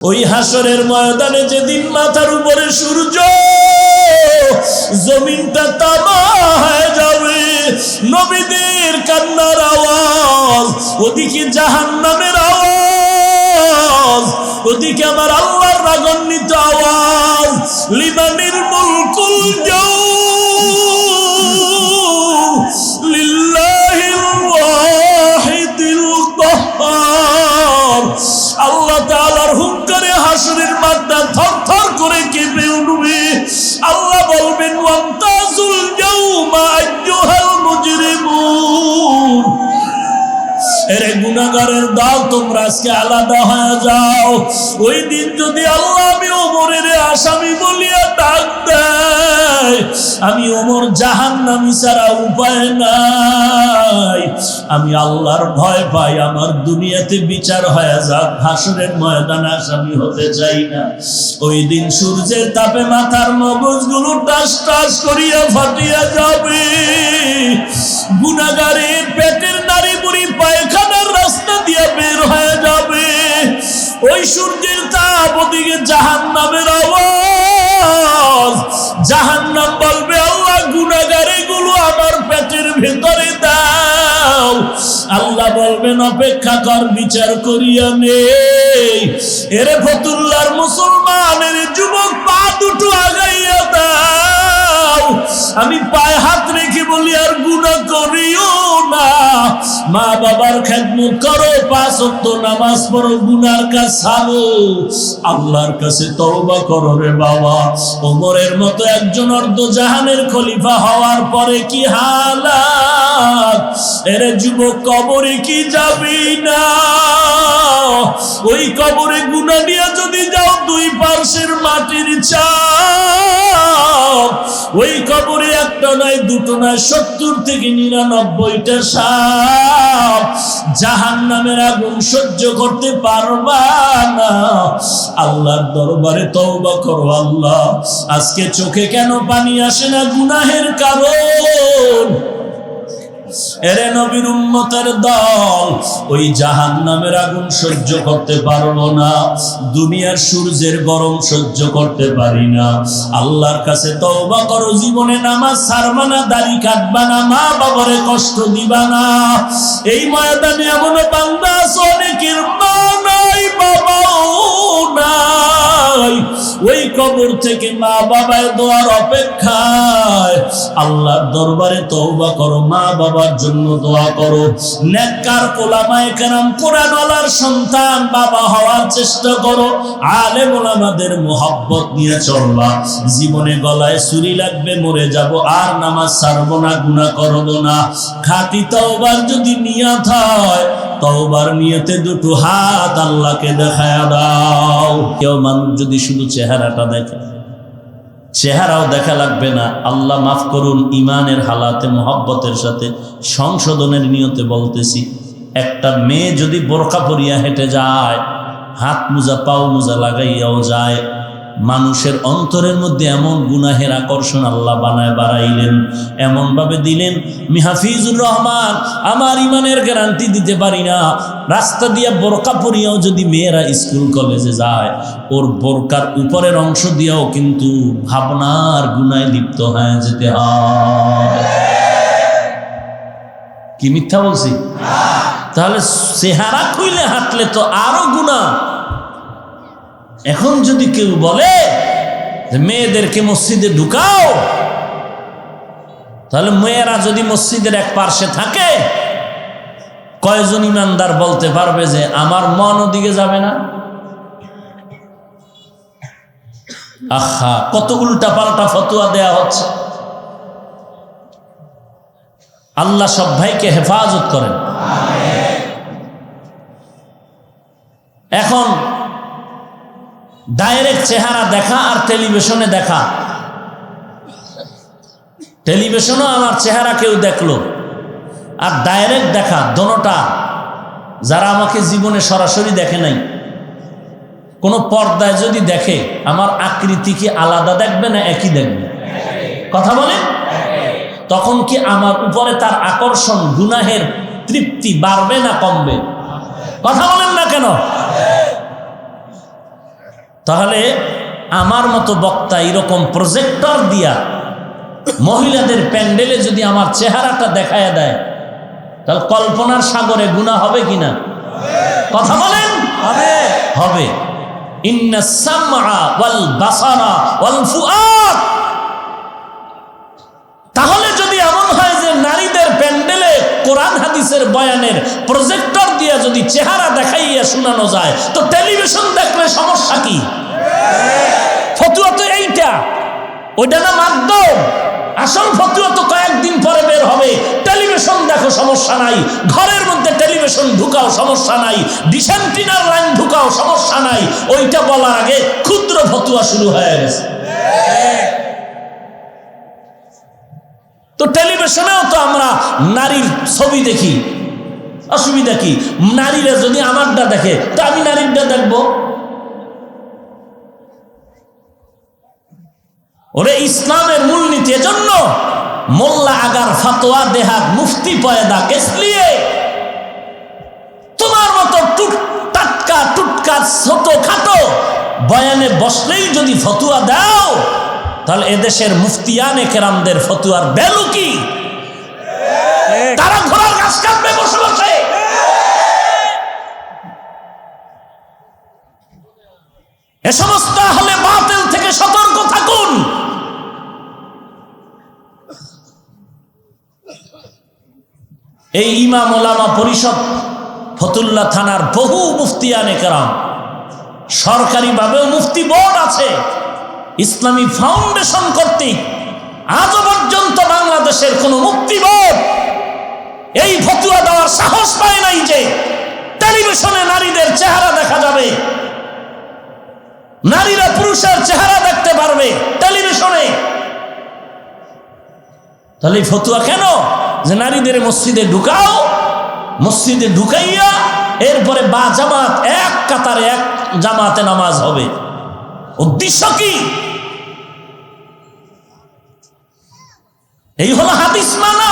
ওই হাসরের ময়দানে যেদিন মাথার উপরে সূর্য, জমিনটা তামা হয়ে যাবে, নবীদের কান্নার আওয়াজ, ওদিকে জাহান্নামের আওয়াজ, ওদিকে আমার আল্লাহর রাগান্বিত আওয়াজ, লিমানিল মুলকুল ইয়াউম লিল্লাহিল ওয়াহিদিল কাহ্হার। আল্লাহ তাআলার হুঙ্কারে হাসরের মাঠটা থরথর করে কেঁপে উঠবে। আল্লাহ বলবেন, ওয়ামতাজুল ইয়াউমা আইয়ুহাল মুজরিমুন, এরে গুনাহগারের দল, তোমরা আজকে আলাদা হয়ে যাও। ওই দিন যদি আল্লাহ আমি ওমরের আসামি বলিয়া ডাক দেয়, আমি ওমর জাহান্নামী ছাড়া উপায় নাই। আমি আল্লাহর ভয় পাই, আমার দুনিয়াতে বিচার হয়ে যাক, হাসরের ময়দানে আসামি হতে চাই না। ওই দিন সূর্যের তাপে মাথার মগজগুলো টাস টাস করিয়া ফাটিয়া যাবে। গুনাহগারের পেটের নাড়ি বুড়ি পায়খানার রাস্তা দিয়ে বের হয়ে যাবে। ওই সূর্যের তাপ, ওদিকে জাহান্নামের আওয়াজ। জাহান্নাম বলবে, আল্লাহ গুনাহগারে গুলো আমার পেটের ভেতরে দাও। আল্লাহ বলবেন, অপেক্ষা কর, বিচার করিয়া নেই। এরে ফতুল্লার মুসলমানের যুবক, পা দুটো আগাইয়া দাও। আমি পায়ে হাত রেখে বলি, আর গুনাহ করিও না। মা বাবার খেদমত করো, 5 ওয়াক্ত নামাজ পড়ো, গুনার কাজ ছাড়ো, আল্লাহর কাছে তওবা করো রে বাবা। ওমরের মতো একজন অর্ধজাহানের খলিফা হওয়ার পরে কি হালাত! এরে যুবক, কবরে কি যাবি না? ওই কবরে গুনাহ নিয়ে যদি যাও, 2 পার্শ্বের মাটির চাপ। ওই কবরে একটা নয়, দুটো নয়, 70 থেকে 99টা সাপ। জাহান্নামের আগুন সহ্য করতে পারবা না। আল্লাহর দরবারে তওবা করো। আল্লাহ, আজকে চোখে কেন পানি আসে না? গুনাহের কারণ। এরে নবীর উম্মতের দল, ওই জাহান্নামের আগুন সহ্য করতে পারবো না, দুনিয়ার সূর্যের গরম সহ্য করতে পারি না। আল্লাহর কাছে তওবা করো, জীবনে নামাজ ছাড়বা না, দাড়ি কাটবা না, মা বাবারে কষ্ট দিবা না। এই ময়দানে এমন বান্দা আছে, অনেকের মা নাই, বাবাও নাই। ওই কবর থেকে মা বাবার দোয়ার অপেক্ষায়। আল্লাহর দরবারে তওবা করো, মা বাবার জন্য দোয়া করো। নেককার ওলামায়ে কেরাম, কোরআনওয়ালার সন্তান, বাবা হওয়ার চেষ্টা করো। আলেম ওলামাদের মোহাব্বত নিয়ে চলবা। জীবনে গলায় ছুরি লাগবে, মরে যাব, আর নামাজ ছাড়বো না, গুনাহ করবো না। খাঁটি তওবার যদি নিয়ত হয়, তওবার নিয়তে দুটো হাত আল্লাহকে দেখায়া দাও। কেউ মানুষ যদি শুধু চেহারাটা দেখে, চেহারাও দেখা লাগবে না। আল্লাহ মাফ করুন, ইমানের হালাতে মোহাব্বতের সাথে সংশোধনের নিয়তে বলতেছি, একটা মেয়ে যদি বোরকা পরিয়া হেঁটে যায়, হাত মোজা পাও মোজা লাগাইয়াও যায়, মানুষের অন্তরের মধ্যে এমন গুনাহের আকর্ষণ আল্লাহ বানায় বাড়াইলেন, এমন ভাবে দিলেন। হাফিজুর রহমান, আমার ইমানের গ্যারান্টি দিতে পারি না, রাস্তা দিয়া বোরকা পরিয়াও যদি মেয়েরা স্কুল কলেজে যায়, ওর বোরকার উপরের অংশ দিয়েও কিন্তু ভাবনার গুনায় লিপ্ত হয়ে যেতে হয়। কি মিথ্যা বলছি? তাহলে চেহারা খুইলে হাঁটলে তো আরো গুনাহ। এখন যদি কেউ বলে মেয়েদেরকে মসজিদে ঢুকাও, তাহলে মেয়েরা যদি মসজিদের এক পার্শ্বে থাকে, কয়জন ইমানদার বলতে পারবে যে আমার মন ওদিকে যাবে না? আহা, কত উল্টা পাল্টা ফতোয়া দেয়া হচ্ছে। আল্লাহ সব ভাইকে হেফাজত করেন। এখন ডাইরেক্ট চেহারা দেখা আর টেলিভিশনে দেখা, টেলিভিশনও আমার চেহারা কেউ দেখলো, আর ডাইরেক্ট দেখা, দোনোটা। যারা আমাকে জীবনে সরাসরি দেখে নাই, কোনো পর্দায় যদি দেখে, আমার আকৃতি কি আলাদা দেখবে না একই দেখবে? কথা বলেন। তখন কি আমার উপরে তার আকর্ষণ, গুনাহের তৃপ্তি বাড়বে না কমবে? কথা বলেন না কেন? তাহলে আমার মতো বক্তা এরকম প্রজেক্টর দিয়া মহিলাদের প্যান্ডেলে যদি আমার চেহারাটা দেখায় দেয়, তাহলে কল্পনার সাগরে গুনাহ হবে কিনা? কথা বলেন। হবে। ইন্নাস সামআ ওয়াল বাসারা ওয়াল ফুআদ। তাহলে যদি এমন হয় যে নারীদের প্যান্ডেলে কোরআন হাদিসের বয়ানের প্রজেক্টর দিয়া যদি চেহারা দেখাইয়া শোনানো যায়, তো টেলিভিশন দেখলে সমস্যা কি? ফতুয়া তো এইটা, ওইটা না মাধ্যম। আসল ফতুয়া তো কয়েকদিন পরে বের হবে। টেলিভিশন দেখো, সমস্যা নাই। ঘরের মধ্যে টেলিভিশন ঢুকাও, সমস্যা নাই। ডিসেন্টিনার লাইন ঢুকাও, সমস্যা নাই। ওইটা বলার আগে ক্ষুদ্র ফতুয়া শুরু হয়ে গেছে। তো টেলিভিশনেও তো আমরা নারীর ছবি দেখি, অসুবিধা কি? নারীরা যদি আমারটা দেখে, তো আমি নারীরটা দেখবো। ওরে ইসলামের মূলনীতি এজন্য মোল্লা আগার ফতোয়া দেহাত মুফতি পয়দা কেসলিয়ে। তোমার মতো টাটকা টুটকা ছোট খাটো বয়ানে বসলেই যদি ফতুয়া দাও, তাহলে এদেশের মুফতিয়ানে কেরামদের ফতুয়ার ভ্যালু কি? তারা ঘোড়ার গাছ কাটবে বসে বসে। এ সমস্ত হলে বাতিল থেকে সতর্ক থাকুন। এই ইমাম ওলামা পরিষদ ফতুল্লাহ থানার বহু মুফতিয়ানে কেরাম, সরকারিভাবেও মুফতি বোর্ড আছে, ইসলামী ফাউন্ডেশন কর্তৃক আজও পর্যন্ত বাংলাদেশের কোন মুফতি বোর্ড এই ফতুয়া দেওয়ার সাহস পায় নাই যে টেলিভিশনে নারীদের চেহারা দেখা যাবে, নারীরা পুরুষের চেহারা দেখতে পারবে টেলিভিশনে। তাহলে ফতুয়া কেন? যে নারীদের মসজিদে ঢুকাও, মসজিদে ঢুকাইয়া এরপরে বা জামাত এক কাতারে এক জামাতে নামাজ হবে। উদ্দেশ্য কি? এই হলো হাদিস মানা।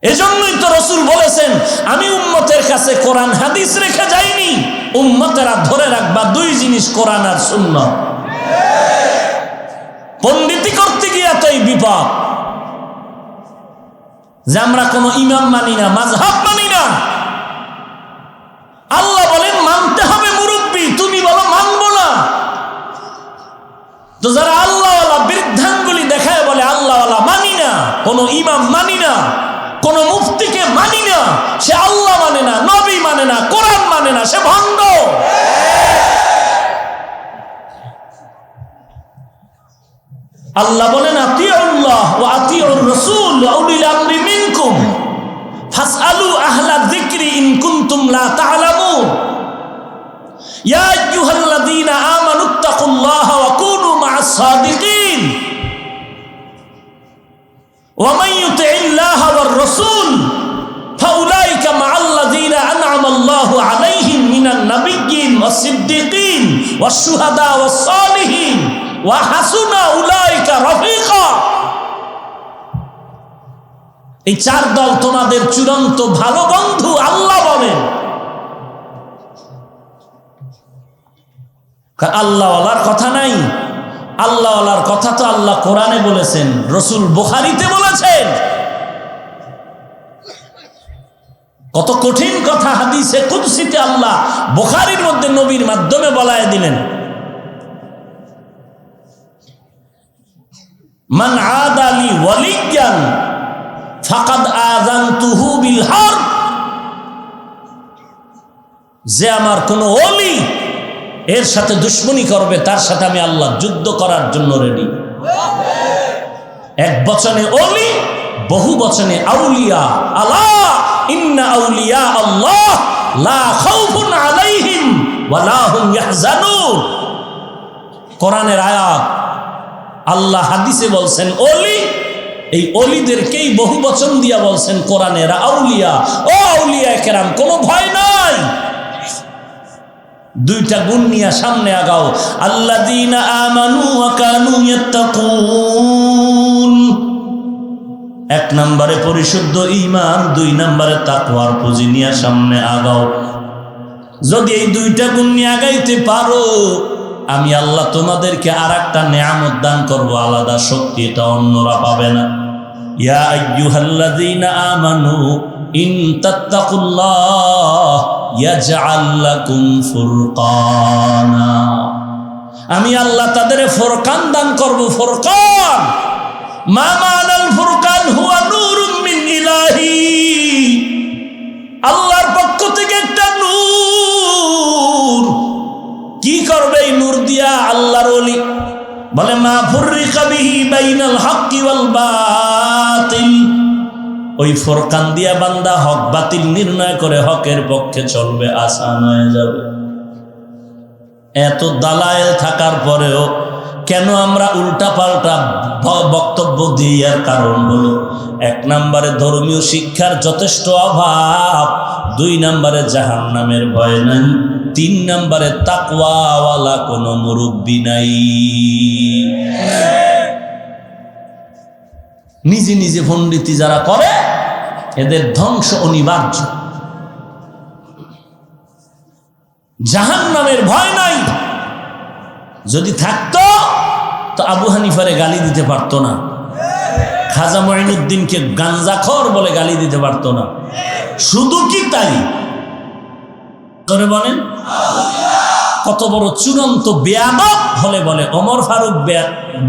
এজন্যই তো রাসূল বলেছেন, আমি উম্মতের কাছে কোরআন হাদিস রেখে যাইনি, উম্মতেরা ধরে রাখবা দুই জিনিস, কোরআন আর সুন্নাহ। পণ্ডিতি করতে গিয়া তো এই বিপদ যে আমরা কোনো ইমাম মানি না, মাযহাব মানি না। আল্লাহ বলেন মানতে হবে মুরব্বী, তুমি বলো মানবো না। তো যারা আল্লাহওয়ালা বৃদ্ধাঙ্গুলি দেখায় বলে আল্লাহওয়ালা মানি না, কোনো ইমাম মানি না, কোন মুফতিকে মানি না, সে আল্লাহ মানে না, নবী মানে না, কোরআন মানে না, সে ভণ্ড। আল্লাহ বলেন আতিউল্লাহ ওয়া আতিউর রাসূল ওয়া উলিল আমরি মিনকুম ফাসআলু আহলা যিকরি ইন কুনতুম লা তা'লামুন ইয়া আইয়ুহাল্লাযীনা আমানুত্তাকুল্লাহা ওয়া কুনু মা'আস সাদিকিন ওয়া মান ইউতি'ইল্লাহা ওয়ার রাসূল ফাউলাইকা মা'আল্লাযীনা আন'আমাল্লাহু আলাইহিম মিনান নাবিয়্যিন ওয়াস সিদ্দীকিন ওয়াশ শুহাদা ওয়াস সালিহিন ওয়া হাসুনা উলাইকা রাফিকা। এই চার দল তোমাদের চূড়ান্ত ভালো বন্ধু, আল্লাহ বলেন। আল্লাহওয়ালার কথা নাই, আল্লাহওয়ালার কথা তো আল্লাহ কোরআনে বলেছেন, রাসূল বুখারীতে বলেছেন। কত কঠিন কথা হাদিসে কুদসিতে আল্লাহ বুখারীর মধ্যে নবীর মাধ্যমে বলায় দিলেন। মান আদালি ওয়ালিয়ান ফাকাদ আযানতুহু বিল হারব। যে আমার কোন ওলি এর সাথে দুশমনি করবে, তার সাথে আমি আল্লাহ যুদ্ধ করার জন্য রেডি। এক বচনে ওলি, বহু বচনে আউলিয়া। আলা ইন্না আউলিয়া আল্লাহ লা খাউফুন আলাইহিম ওয়া লা হুম ইয়াহজানুন। কোরআনের আয়াত, আল্লাহ হাদিসে বলছেন ওলি, এই ওলিদেরকেই বহু বচন দিয়া বলছেন কোরআনের আউলিয়া। ও আউলিয়া কেরাম, কোনো ভয় নাই। দুইটা গুণ নিয়ে সামনে আগাও, আল্লাযীনা আমানু ওয়া কানু ইয়াত্তাকুন। এক নম্বরে পরিশুদ্ধ ঈমান, দুই নম্বরে তাকওয়ার পুঁজি নিয়ে সামনে আগাও। যদি এই দুইটা গুণ নিয়ে আগাইতে পারো, আমি আল্লাহ তোমাদেরকে আর একটা নেয়ামত দান করবো, আলাদা শক্তি, এটা অন্যরা পাবে না। ইয়া আইয়ুহাল্লাযীনা আমানু ইন তাত্তাকুল্লাহ ইয়াজআল লাকুম ফুরকানা। আমি আল্লাহ তাদের ফুরকান দান করব। ফুরকান মা মানাল ফুরকান হুয়া নূরুম মিন ইলাহি, আল্লাহর পক্ষ থেকে একটা নূর। কি করবে এই নূর দিয়া? আল্লাহর ওলি বলে মা ফুররিকা বিহি বাইনাল হাক্কি ওয়াল বাতিল, ওই ফুরকান দিয়া বান্দা হক বাতিল নির্ণয় করে হকের পক্ষে চলবে, আসান হয়ে যাবে। এত দালায়েল থাকার পরেও কেন আমরা উল্টা পাল্টা বক্তব্য দিই? এর কারণ হলো, 1 নম্বরে ধর্মীয় শিক্ষার যথেষ্ট অভাব, 2 নম্বরে জাহান্নামের ভয় নাই, 3 নম্বরে তাকওয়াওয়ালা কোনো মুরব্বী নাই। নিজে নিজে পণ্ডিতি যারা করে এদের ধ্বংস অনিবার্য। জাহান্নামের ভয় নাই। যদি থাকতো তো আবু হানিফারে গালি দিতে পারতো না, খাজা মঈনুদ্দিনকে গাঞ্জাখোর বলে গালি দিতে পারতো না। শুধু কি তাই? বলেন কত বড় চূড়ান্ত বেয়াদব হলে বলে ওমর ফারুক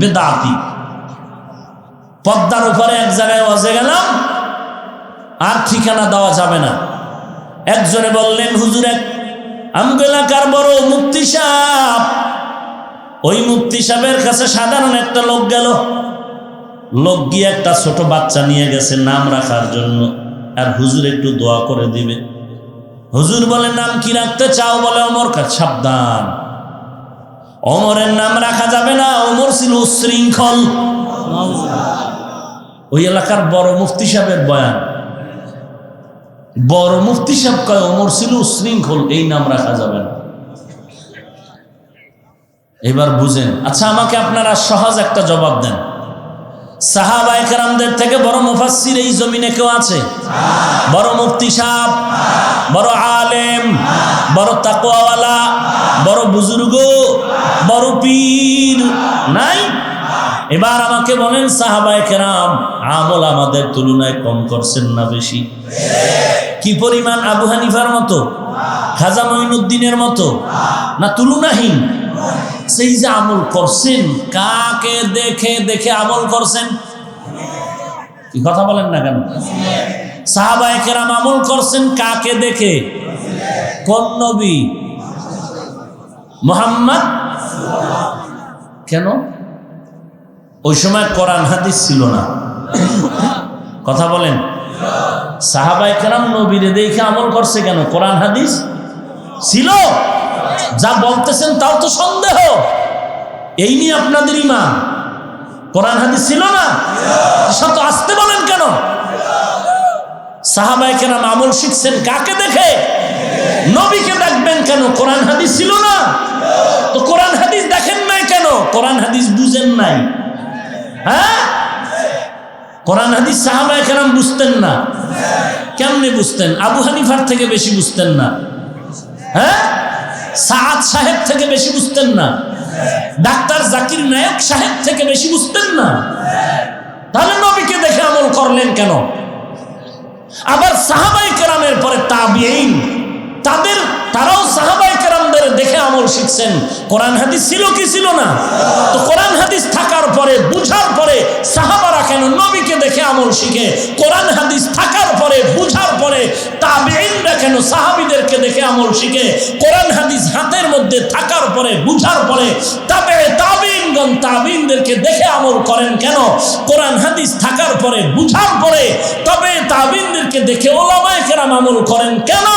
বেদাতি। পদ্মার উপরে এক জায়গায় ওয়াজে গেলাম, আর ঠিকানা দেওয়া যাবে না। একজনে বললেন, হুজুর এক আমগো এলাকার বড় মুফতি সাহেব, ওই মুফতি সাহেবের কাছে সাধারণ একটা লোক গেল। লোক গিয়ে একটা ছোট বাচ্চা নিয়ে গেছে নাম রাখার জন্য, আর হুজুর একটু দোয়া করে দিবে। হুজুর বলে, নাম কি রাখতে চাও? বলে ওমর। সাবধান, ওমরের নাম রাখা যাবে না, ওমর ছিল উচ্ছৃঙ্খল। ওই এলাকার বড় মুফতি সাহেবের বয়ান, বড় মুফতি সাহেব কয় ওমর ছিল উচ্ছৃঙ্খল, এই নাম রাখা যাবে না। এবার বুঝেন। আচ্ছা, আমাকে আপনারা সহজ একটা জবাব দেন, সাহাবায়ে কেরামদের থেকে বড় মুফাসসির এই জমিনে কেউ আছে? বড় মুফতি সাহেব, বড় আলেম, বড় তাকওয়াওয়ালা, বড় বুজুর্গ, বড় পীর নাই? এবার আমাকে বলেন, সাহাবায়ে কেরাম আমল আমাদের তুলনায় কম করছেন না বেশি? কি পরিমাণ? আবু হানিফার মতো, খাজা মঈনুদ্দিনের মতো, না তুলনাহীন? সেই যে আমল করছেন, কাকে দেখে দেখে আমল করছেন? কি কথা বলেন না কেন? সাহাবায়ে কেরাম আমল করছেন কাকে দেখে? কোন নবী? মুহাম্মদ। কেন? ওই সময় কোরআন হাদিস ছিল না। কথা বলেন। সাহাবায়ে কেরাম নবীরে দেখে আমল করছে কেন? কোরআন হাদিস ছিল। যা বলতেছেন তাও তো সন্দেহ। এই নিয়ে আপনাদের ঈমান? কোরআন হাদিস ছিল না? শত আসতে বলেন কেন? সাহাবায়ে কেরাম আমল শিখছেন কাকে দেখে? নবীকে দেখবেন কেন? কোরআন হাদিস ছিল না? তো কোরআন হাদিস দেখেন নাই কেন? কোরআন হাদিস বুঝেন নাই। হ্যাঁ, কোরআন হাদিস সাহাবায়ে কেরাম বুঝতেন না। কেমনে বুঝতেন? আবু হানিফার থেকে বেশি বুঝতেন না? হ্যাঁ, সাআদ সাহেব থেকে বেশি বুঝতেন না? ডাক্তার জাকির নায়ক সাহেব থেকে বেশি বুঝতেন না? তাহলে নবীকে দেখে আমল করলেন কেন? আবার সাহাবায়ে কেরামের পরে তাবিঈন, তারাও সাহাবায়ে কেরামদের দেখে আমল শিখছেন। কোরআন হাদিস ছিল কি ছিল না? তো কোরআন হাদিস থাকার পরে, বুঝার পরে সাহাবারা কেন নবীকে দেখে আমল শিখে? কোরআন হাদিস থাকার পরে, বুঝার পরে তাবিঈনরা কেন সাহাবীদেরকে দেখে আমল শিখে? কোরআন হাদিস হাতের মধ্যে থাকার পরে, বুঝার পরে তাবিঈনগণ তাবিঈনদেরকে দেখে আমল করেন কেন? কোরআন হাদিস থাকার পরে, বুঝার পরে তবে তাবিঈনদেরকে দেখে উলামায়ে কেরাম আমল করেন কেন?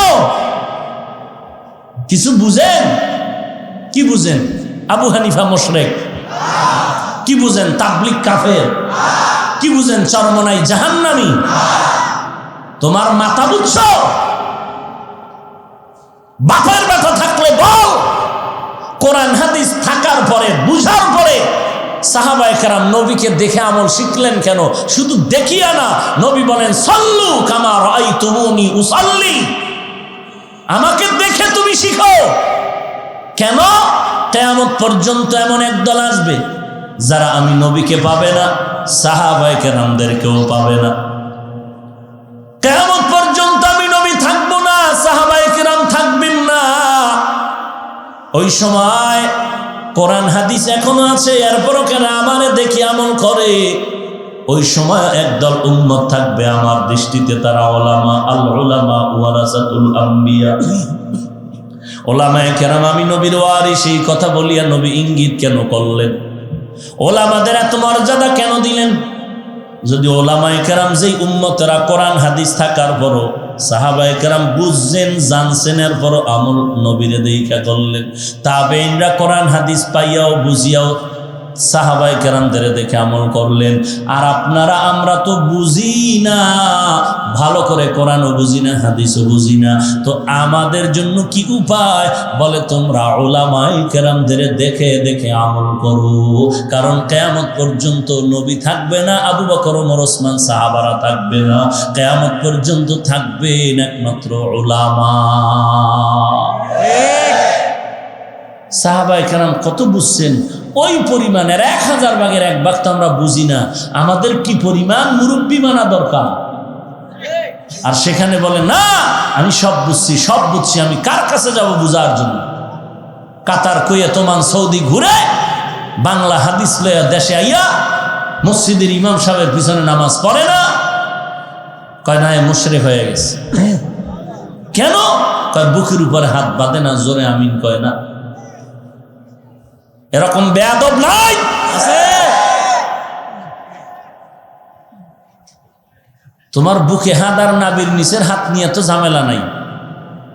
কিছু বুঝেন? কি বুঝেন? আবু হানিফা মুশরিক। কি বুঝেন? তাবলীগ কাফের। কি বুঝেন? চরমনাই জাহান্নামী। তোমার মাথা বুঝছো? বাপের ব্যথা থাকলে বল। কোরআন হাদিস থাকার পরে, বুঝার পরে সাহাবায়ে কেরাম নবীকে দেখে আমল শিখলেন কেন? শুধু দেখিয়া না, নবী বলেন সাল্লু কামা রাআইতুমুনি উসাল্লি, আমাকে দেখে তুমি শিখো। কেন? কিয়ামত পর্যন্ত এমন একদল আসবে যারা আমি নবীকে পাবে না, সাহাবায়ে কেরামদেরকেও পাবে না। কিয়ামত পর্যন্ত আমি নবী থাকবো না, সাহাবায়ে কেরাম থাকবেন না। ওই সময় কোরআন হাদিস এখনো আছে, এরপরও কেন আমারে দেখি আমল করে। ওই সময় একদল উম্মত থাকবে আমার দৃষ্টিতে, তারা উলামা, আল উলামা ওয়ারাসাতুল আম্বিয়া। উলামায়ে কেরাম আমি নবীর ওয়ারিস, এই কথা বলিয়া নবী ইঙ্গিত কেন করলেন? ওলামাদের এত মর্যাদা কেন দিলেন? যদি ওলামায়ে কেরাম যেই উম্মতেরা কোরআন হাদিস থাকার পরও সাহাবায়ে কেরাম বুঝছেন, জানছেন, এরপরও আমল নবীরে দেইখা করলেন। তাবেঈনরা কোরআন হাদিস পাইয়াও বুঝিয়াও সাহাবায়ে কেরামদের দেখে আমল করলেন। আর আপনারা আমরা তো বুঝি না, ভালো করে কোরআনও বুঝি না, হাদিসও বুঝি না। তো আমাদের জন্য কি উপায়? বলে তোমরা উলামায়ে কেরামদের দেখে দেখে আমল করো। কারণ কিয়ামত পর্যন্ত নবী থাকবে না, আবু বকর, ওমর, ওসমান, সাহাবারা থাকবে না। কিয়ামত পর্যন্ত থাকবেন একমাত্র উলামা। সাহাবায়ে কেরাম কত বুঝছেন, ওই পরিমাণের 1000 ভাগের 1 ভাগ তো আমরা বুঝি না। আমাদের কি পরিমাণ মুরব্বী মানা দরকার। আর সেখানে বলে না আমি সব বুঝছি, সব বুঝছি, আমি কার কাছে যাব বুঝার জন্য? কাতার, কুয়েত, ওমান, সৌদি ঘুরে বাংলা হাদিস লইয়া দেশে আইয়া মসজিদের ইমাম সাহেবের পিছনে নামাজ পড়ে না, কয় না মুশরিক হয়ে গেছে। কেন? কয় বুকের উপরে হাত বাঁধে না, জোরে আমিন কয় না। এরকম বেয়াদব নাই আছে? তোমার বুকে হাত আর নাবির নিচের হাত নিয়ে তো ঝামেলা নাই।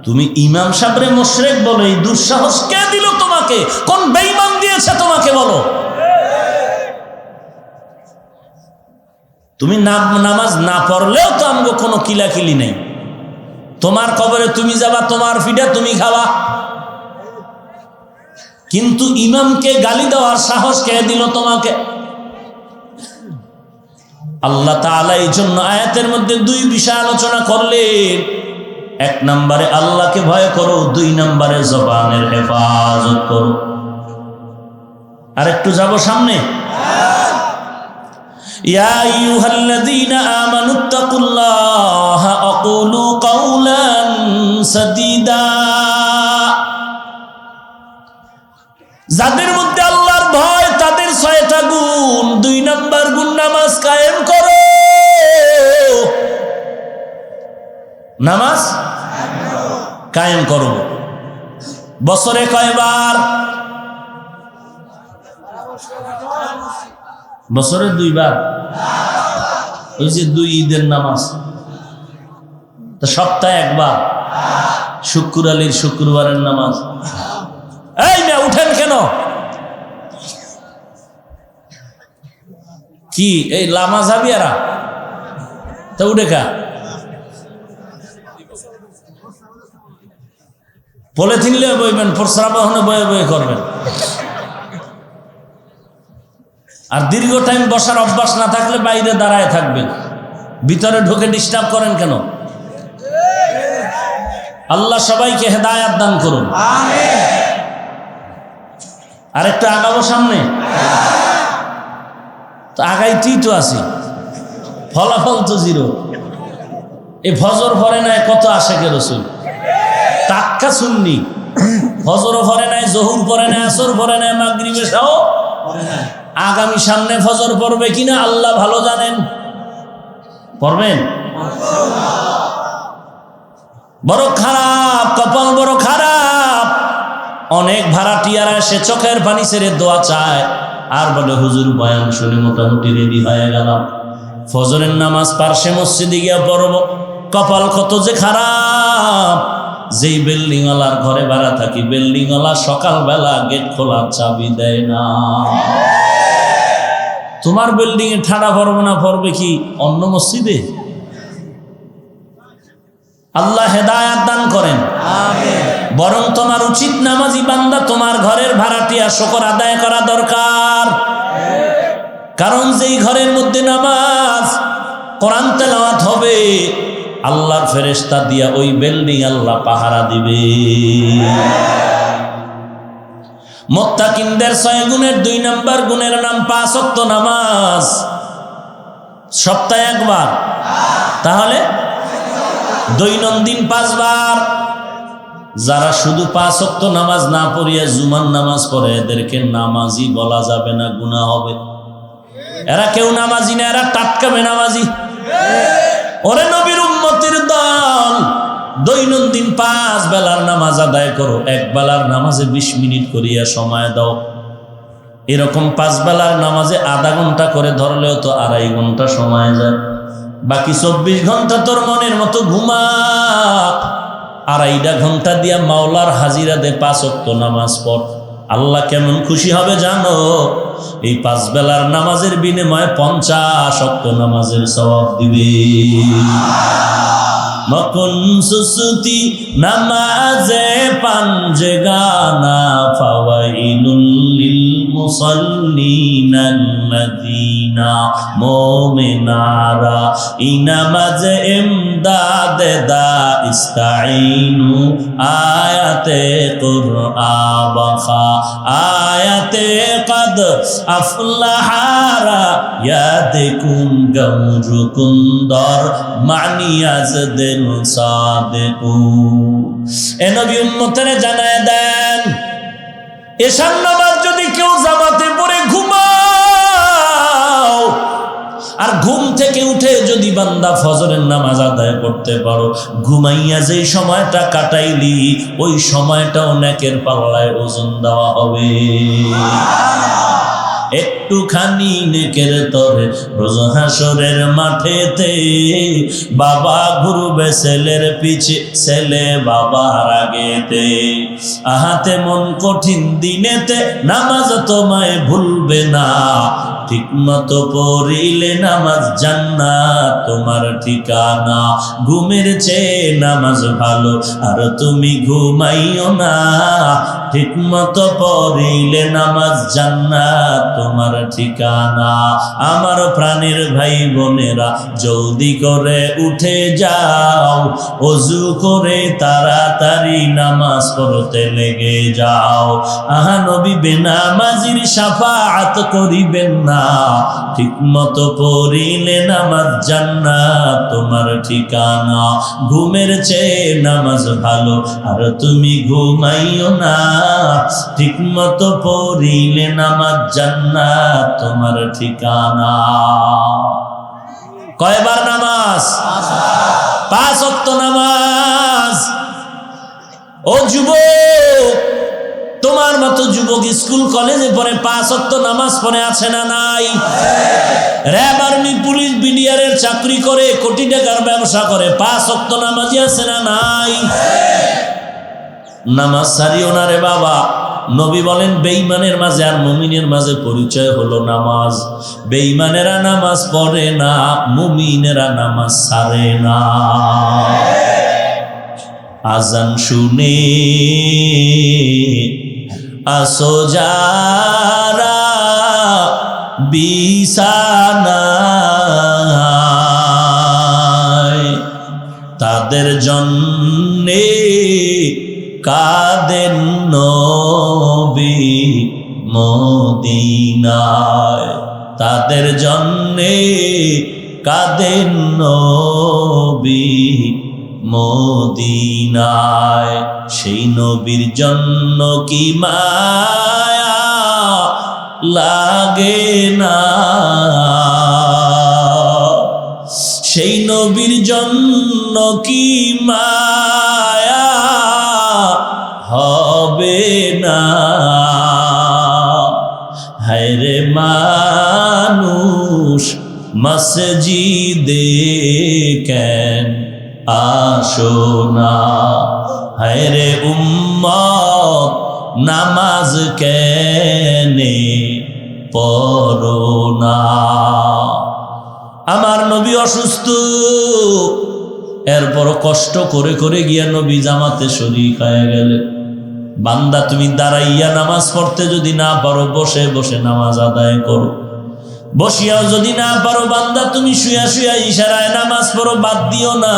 তুমি ইমাম সাহেবরে মুশরিক বলো, এই দুঃসাহস কে দিল তোমাকে? কোন বেঈমান দিয়েছে তোমাকে বলো? তুমি নামাজ না পড়লেও তো আমগো কোনো কিলাকিলি নেই। তোমার কবরে তুমি যাবা, তোমার ফিডা তুমি খাওয়া, কিন্তু ইমামকে গালি দেওয়ার সাহস কে দিল তোমাকে? আল্লাহ তাআলা এই জন্য আয়াতের মধ্যে 2 বিষয় আলোচনা করলেন। 1 নম্বরে আল্লাহকে ভয় করো, 2 নম্বরে জবানের হেফাজত করো। আর একটু যাব সামনে। ইয়া আইয়ুহাল্লাযীনা আমানুত্তাকুল্লাহা আকুলু কাওলান সাদীদা। যাদের মধ্যে আল্লাহর ভয় তাদের 6টা গুণ। 2 নম্বর গুণ নামাজ কায়েম করো। নামাজ কায়েম করো। বছরে কয়বার? বছরে 2 বার। ওই যে 2 ঈদের নামাজ, তো সপ্তাহে 1 বার। শুক্র আলীর শুক্রবারের নামাজ। এই না উঠেন কেন? কি এই লামা যাবিয়ারা তা উঠে খা? পলিথিন লিয়ে বইবেন, প্রস্রাবনে বয়ে বয়ে করবেন। আর দীর্ঘ টাইম বসার অভ্যাস না থাকলে বাইরে দাঁড়ায় থাকবেন। ভিতরে ঢুকে ডিস্টার্ব করেন কেন? আল্লাহ সবাইকে হেদায়েত দান করুন। আমিন। আর একটু আগাবো সামনে। তো আগাইতেই তো আছি, ফলাফল তো 0। এই ফজর পরে নাই কত আশেকে রাসূল, টাক্কা সুন্নি। ফজরও পরে নাই, জোহর পরে নাই, আসর পরে নাই, মাগরিব এশাও পরে নাই। আগামী সামনে ফজর পড়বে কিনা আল্লাহ ভালো জানেন। পড়বেন? বড় খারাপ কপাল, বড় খারাপ। অনেক ভাড়াটিয়ারা সে চোখের পানি ছেড়ে দোয়া চায় আর বলে হুজুর বয়ান শুনে মোটামুটি রেডি হয়ে গেলাম, ফজরের নামাজ পার্শ্বে মসজিদে গিয়া পড়ব। কপাল কত যে খারাপ। যেই বিল্ডিংওয়ালার ঘরে ভাড়া থাকি, বিল্ডিংওয়ালা সকালবেলা গেট খোলার চাবি দেয় না। তোমার বিল্ডিং এ ঠাড়া পড়বে না, পড়বে কি অন্য মসজিদে? আল্লাহ হেদায়েত দান করেন। আমিন। বরং তোমার উচিত নামাজি বান্দা তোমার ঘরের ভাড়াটিয়া শুকর আদায় করা দরকার। কারণ যেই ঘরের মধ্যে নামাজ, কোরআন তেলাওয়াত হবে, আল্লাহর ফেরেশতা দিয়া ওই বিল্ডিং আল্লাহ পাহারা দিবে। মুত্তাকিনদের 6 গুণের 2 নাম্বার গুণের নাম 5 ওয়াক্ত নামাজ। সপ্তাহে একবার, তাহলে দৈনন্দিন 5 বার। যারা শুধু 5 ওয়াক্ত নামাজ না পড়িয়া জুমার নামাজ পড়ে এদেরকে নামাজি বলা যাবে না, গুনাহ হবে। এরা কেউ নামাজি না, এরা টাটকা বেনামাজি। ওরে নবীর উম্মতের দল, দৈনন্দিন 5 বেলার নামাজ আদায় করো, 1 বেলার নামাজে 20 মিনিট করিয়া সময় দাও। এরকম 5 বেলার নামাজে আধা ঘন্টা করে ধরলেও তো 2.5 ঘন্টা সময় যায়। বাকি 24 ঘন্টা তোর মনের মতো ঘুমা। 2.5 ঘন্টা দিয়া মাওলার হাজিরা দে, 5 ওয়াক্ত নামাজ পড়। আল্লাহ কেমন খুশি হবে জানো? এই 5 বেলার নামাজের বিনিময়ে 50 ওয়াক্ত নামাজের সওয়াব দিবে। মকুন সুসুতি নামাজে পাঞ্জগানা ফাওয়াইলুল লিল মুসাল্লিনা আল্লাযিনা মুমিনারা ইনামাজে ইমদাদে দা ইস্তাইনু আয়াতে কুরআন আয়াতে কদ আফলাহারা ইয়াদিকুম গামরুকুম দর মানিয়াজ দে এ নবী উম্মতেরে জানায় দেন, এশার নামাজ যদি কেউ জামাতে পড়ে ঘুমাও, আর ঘুম থেকে উঠে যদি বান্দা ফজরের নামাজ আদায় করতে পারো, ঘুমাইয়া যেই সময়টা কাটাইলি ওই সময়টাও নেকের পাল্লায় ওজন দেওয়া হবে। একটুখানি নেকের তরে রোজ হাসরের মাঠেতে বাবা ঘুরবে ছেলের পিছে, ছেলে বাবার আগেতে। আহাতে মন কঠিন দিনেতে নামাজ তোমায় ভুলবে না, ঠিক মতো পড়িলে নামাজ জান্নাত তোমার ঠিকানা। ঘুমের চেয়ে নামাজ ভালো আর তুমি ঘুমাইও না, ঠিক মতো পড়িলে নামাজ জান্নাত তোমার ঠিকানা। আমার প্রাণের ভাই বোনেরা জলদি করে উঠে যাও, ওযু করে তাড়াতাড়ি নামাজ পড়তে লেগে যাও। আহা নবী বেনামাজির শাফাআত করিবেন না, ঠিক মতো পড়িলে নামাজ জান্নাত তোমার ঠিকানা। ঘুমের চেয়ে নামাজ ভালো আর তুমি ঘুমাইও না, ঠিক মতো পড়িলে নামাজ জান্নাত তোমার ঠিকানা। কয়বার নামাজ? 5 ওয়াক্ত নামাজ। ও যুবক, তোমার মতো যুবক স্কুল কলেজে পড়ে 5 ওয়াক্ত নামাজ পড়ে আছে না নাই? র‍্যাব, আর্মি, পুলিশ, বিডিআরের চাকরি করে, কোটি টাকার ব্যবসা করে, 5 ওয়াক্ত নামাজি আছে না নাই? নামাজ ছাড়িও না রে বাবা। নবী বলেন বেঈমানের মাঝে আর মুমিনের মাঝে পরিচয় হলো নামাজ। বেঈমানেরা নামাজ পড়ে না, মুমিনেরা নামাজ ছাড়ে না। আজান শুনে আসো যারা বিছানায়, তাদের জন্যে কাঁদেন নবী মদিনায়, তাদের জন্যে কাঁদেন নবী মদিনায়। সেই নবীর জন্য কি মায়া লাগে না, সেই নবীর জন্য কি মায়া হবে না। হায়রে মানুষ মসজিদে কেন আসো না, হায়রে উম্মত নামাজ কেনে পড়ো না। আমার নবী অসুস্থ, এরপর কষ্ট করে করে গিয়া নবী জামাতে শরীক হয়ে গেলেন। বান্দা তুমি দাঁড়াইয়া নামাজ পড়তে যদি না পারো, বসে বসে নামাজ আদায় করো। বসিয়াও যদি না পারো বান্দা, তুমি শুয়া শুয়া ইশারায় নামাজ পড়ো, বাদ দিও না।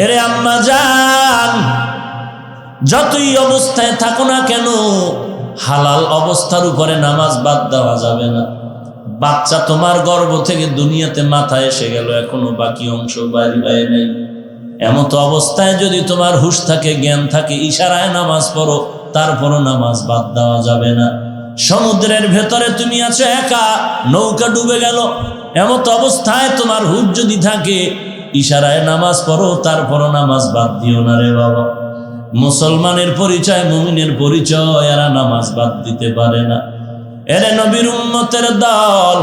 এরে আম্মা জান, যতই অবস্থায় থাকো না কেন, হালাল অবস্থার উপরে নামাজ বাদ দেওয়া যাবে না। বাচ্চা তোমার গর্ভ থেকে দুনিয়াতে মাথায় এসে গেল, এখনো বাকি অংশ বাইরে বাইরে নেই। এমত অবস্থায় যদি তোমার হুঁশ থাকে, জ্ঞান থাকে, ইশারায় নামাজ পড়ো, তারপরও নামাজ বাদ দেওয়া যাবে না। সমুদ্রের ভেতরে তুমি আছো একা, নৌকা ডুবে গেল, এমত অবস্থায় তোমার হুঁশ যদি থাকে, ইশারায় নামাজ পড়ো, তারপরও নামাজ বাদ দিও না রে বাবা। মুসলমানের পরিচয়, মুমিনের পরিচয়, এরা নামাজ বাদ দিতে পারে না। এরে নবীর উম্মতের দল,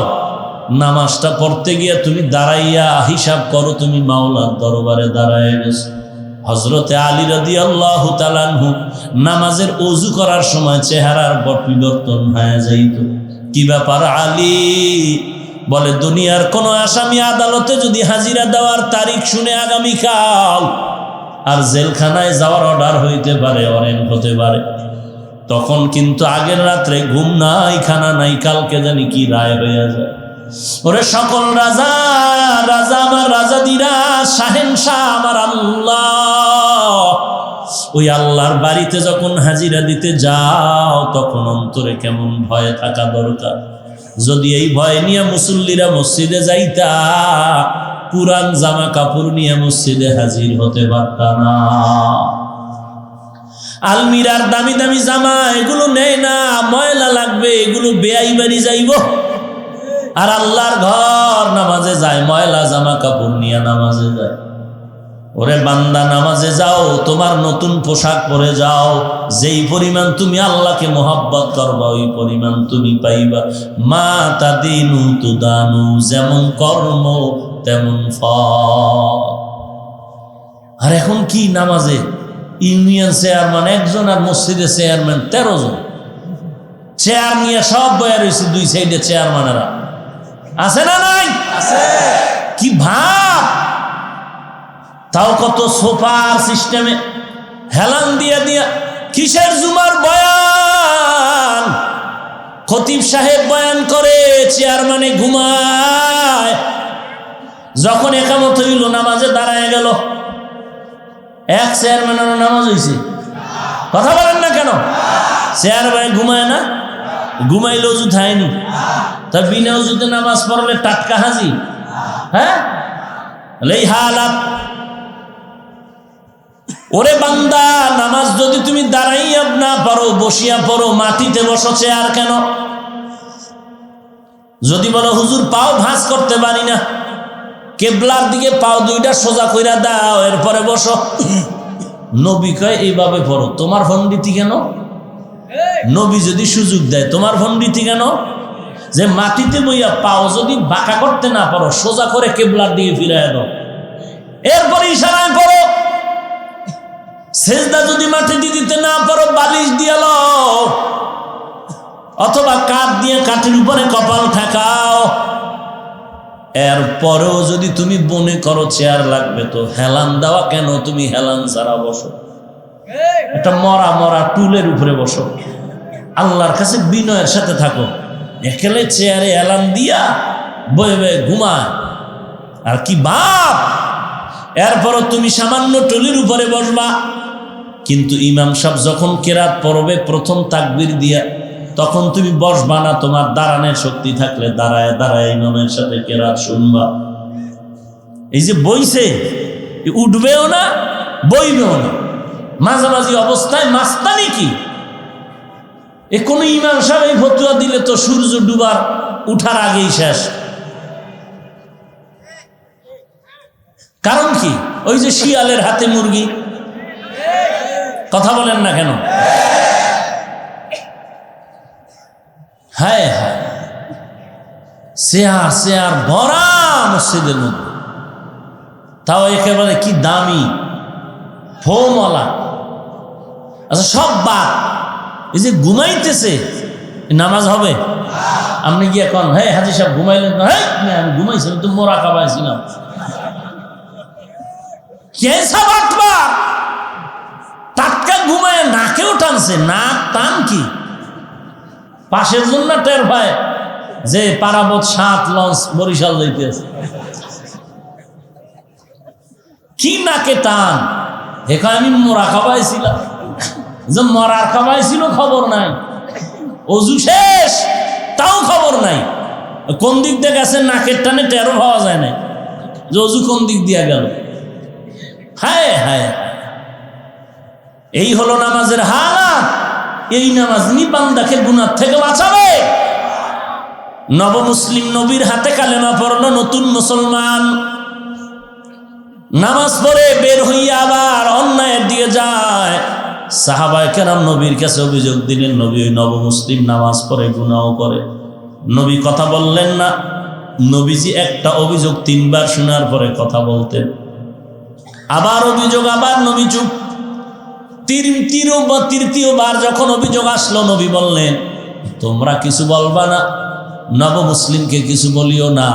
নামাজটা পড়তে গিয়ে তুমি দাঁড়াইয়া হিসাব করো, তুমি মাওলার দরবারে দাঁড়ায় গেছো। হযরতে আলী রাদিয়াল্লাহু তাআলা আনহু নামাজের ওযু করার সময় চেহারার পরিবর্তন হয়ে যাইত। কি ব্যাপার আলী? বলে দুনিয়ার কোন আসামি আদালতে যদি হাজিরা দেওয়ার তারিখ শুনে আগামীকাল, আর জেলখানায় যাওয়ার অর্ডার হইতে পারে, অরেন হতে পারে, তখন কিন্তু আগের রাত্রে ঘুম নাই, খানা নাই, কালকে জানি কি রায় হইয়া যায়। ওরে সকল রাজা, রাজা আমার রাজা দিরা, শাহেনশাহ আমার আল্লাহ, ওই আল্লাহর বাড়িতে যখন হাজিরা দিতে যাও, তখন অন্তরে কেমন ভয় থাকা দরকার। যদি এই ভয় নিয়ে মুসল্লিরা মসজিদে যাইতা, পুরান জামা কাপড় নিয়ে মসজিদে হাজির হতে পারতা না। আলমিরার দামি দামি জামা এগুলো নেয় না, ময়লা লাগবে, এগুলো বেয়াই বাড়ি যাইব। আর আল্লাহর ঘর নামাজে যায়, ময়লা জামা কাপড় নিয়ে নামাজে যায়। ওরে বান্দা, নামাজে যাও, তোমার নতুন পোশাক পরে যাও, যেই পরিমাণ তুমি আল্লাহকে মোহাব্বত করবা, ওই পরিমাণ তুমি পাইবা। মা তাদিনু তুদানু, যেমন কর্ম তেমন ফল। আর এখন কি নামাজে ইউনিয়ন চেয়ারম্যান একজন, আর মসজিদে চেয়ারম্যান 13 জন, চেয়ার নিয়ে সব বয়া রয়েছে, দুই সাইডে চেয়ারম্যানেরা আছে না নাই? কি ভাব! তাও কত সোফার সিস্টেমে হেলান দিয়া দিয়া। কিসের জুমার বয়ান? খতিব সাহেব বয়ান করে, চেয়ারম্যানে ঘুমায়। যখন একামত হইল, নামাজে দাঁড়ায় গেল, এক চেয়ারম্যানের নামাজ হয়েছে। কথা বলেন না কেন? চেয়ারম্যান ঘুমায় না? ঘুমাইলে অজু থায়নি, তা বিনা অজুতে নামাজ পড়লে টাটকা হাজি। হ্যাঁ, এই হালাত। ওরে বান্দা, নামাজ যদি তুমি দাঁড়াইয়া না পারো, বসিয়া পড়ো, মাটিতে বসো, চেয়ার কেন? যদি বলো হুজুর পাও ভাঁজ করতে পারি না, কেবলার দিকে পাও দুইটা সোজা কইরা দাও, এরপরে বসো। নবী কয় এইভাবে পড়ো। তোমার পণ্ডিতি কেন? নবী যদি সুযোগ দেয়, তোমার পণ্ডিতি কেন? যে মাটিতে বইয়া পাও যদি বাঁকা করতে না পারো, সোজা করে কেবলার দিকে ফিরায় দাও, এরপরে ইশারায় পড়ো। সেজদা যদি মাটিতে দিতে না পারো, বালিশ দিয়ে লও, অথবা কাঠ দিয়ে কাঠের উপরে কপাল ঠেকাও। এরপরেও যদি তুমি মনে করো চেয়ার লাগবে, তো হেলান দেওয়া কেন? তুমি হেলান ছাড়া বসো, একটা মরা মরা টুলের উপরে বসো, আল্লাহর কাছে বিনয়ের সাথে থাকো। একেলে চেয়ারে হেলান দিয়া বয়ে বয়ে ঘুমায়, আর কি বাপ! এরপরও তুমি সামান্য টুলির উপরে বসবা। কিন্তু ইমাম সাহেব যখন কেরাত পড়বে প্রথম তাকবীর দিয়া, তখন তুমি বসবা না, তোমার দাঁড়ানোর শক্তি থাকলে দাঁড়ায় দাঁড়ায় ইমামের সাথে কেরাত শুনবা। এই যে বইছে, উঠবেও না, বইবেও না, মাঝামাঝি অবস্থায় মাস্তানি কি? এ কোন ইমাম সাহেব এই ফতোয়া দিলে তো সূর্য ডুবার উঠার আগেই শেষ। কারণ কি? ওই যে শিয়ালের হাতে মুরগি। কথা বলেন না কেন? হায় হায়, চেয়ার চেয়ার ভরা মসজিদের মধ্যে, তাও একেবারে কি দামি ফোমওয়ালা। আচ্ছা সব বাদ, এই যে ঘুমাইতেছে, নামাজ হবে? আপনি কি এখন হ্যাঁ হাজি সাহেব ঘুমাইলেন? হ্যাঁ আমি ঘুমাইছিলাম, তো মোরা কাবাইছিলাম। কেসা বাটবা টাটকা ঘুমায় নাকেও টানছে, নাক টান কি পাশের জন্য টের ভাই যে পারাবত 7 লঞ্চ বরিশাল যাইতেছে, কি নাকে টান। এখানে আমি মরা খাবাইছিলাম, যে মরার খাবাইছিল খবর নাই, অজু শেষ তাও খবর নাই, কোন দিক দিয়ে গেছে নাকের টানে টেরও পাওয়া যায় না যে অজু কোন দিক দিয়া গেল। হায় হায়, এই হলো নামাজের হালাত। এই নামাজ বান্দাকে গুনাহ থেকে বাঁচাবে। নবমুসলিম নবীর হাতে কালেমা পড়লো, নতুন মুসলমান, নামাজ পড়ে বের হইয়া আবার অন্যায়ের দিকে যায়। সাহাবায়ে কেরাম নবীর কাছে অভিযোগ দিলেন, নবী ওই নবমুসলিম নামাজ পড়ে গুনাহ করে। নবী কথা বললেন না। নবীজি একটা অভিযোগ 3 বার শোনার পরে কথা বলতেন। আবার অভিযোগ, আবার নবী চুপ। তৃতীয়বার যখন অভিযোগ আসলো, নবী বললেন, তোমরা কিছু বলবা না, নবমুসলিমকে কিছু বলিও না,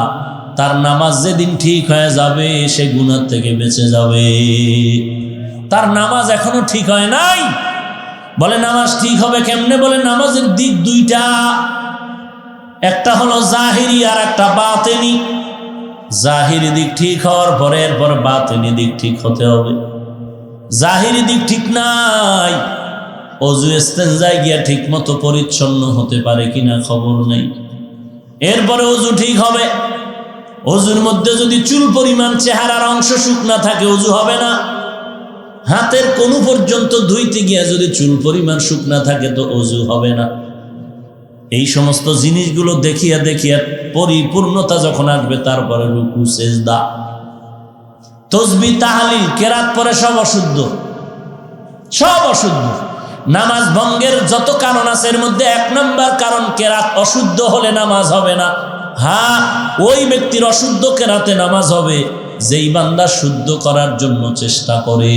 তার নামাজ যেদিন ঠিক হয়ে যাবে সে গুনাহ থেকে বেঁচে যাবে। তার নামাজ এখনো ঠিক হয় নাই। বলে নামাজ ঠিক হবে কেমনে? বলে নামাজের দিক 2টা, একটা হলো জাহিরি আর একটা বাতিনি। জাহিরি দিক ঠিক হওয়ার পরে এরপর বাতিনি দিক ঠিক হতে হবে। জাহিরি দিক ঠিক নাই, অজু ইস্তেঞ্জায় গিয়া ঠিক মতো পরিচ্ছন্ন হতে পারে কিনা খবর নেই। এরপরে অজু ঠিক হবে। অজুর মধ্যে যদি চুল পরিমাণ চেহারার অংশ শুকনা থাকে অজু হবে না। হাতের কোন পর্যন্ত ধুইতে গিয়া যদি চুল পরিমাণ শুকনা থাকে তো অজু হবে না। এই সমস্ত জিনিসগুলো দেখিয়া দেখিয়া পরিপূর্ণতা যখন আসবে তারপরে রুকু সেজদা তসবিহ তাহলিল কেরাত পরে সব অশুদ্ধ, সব অশুদ্ধ। নামাজ ভঙ্গের যত কারণ আছে এর মধ্যে 1 নম্বর কারণ কেরাত অশুদ্ধ হলে নামাজ হবে না। হ্যাঁ, ওই ব্যক্তির অশুদ্ধ কেরাতে নামাজ হবে যেই বান্দা শুদ্ধ করার জন্য চেষ্টা করে।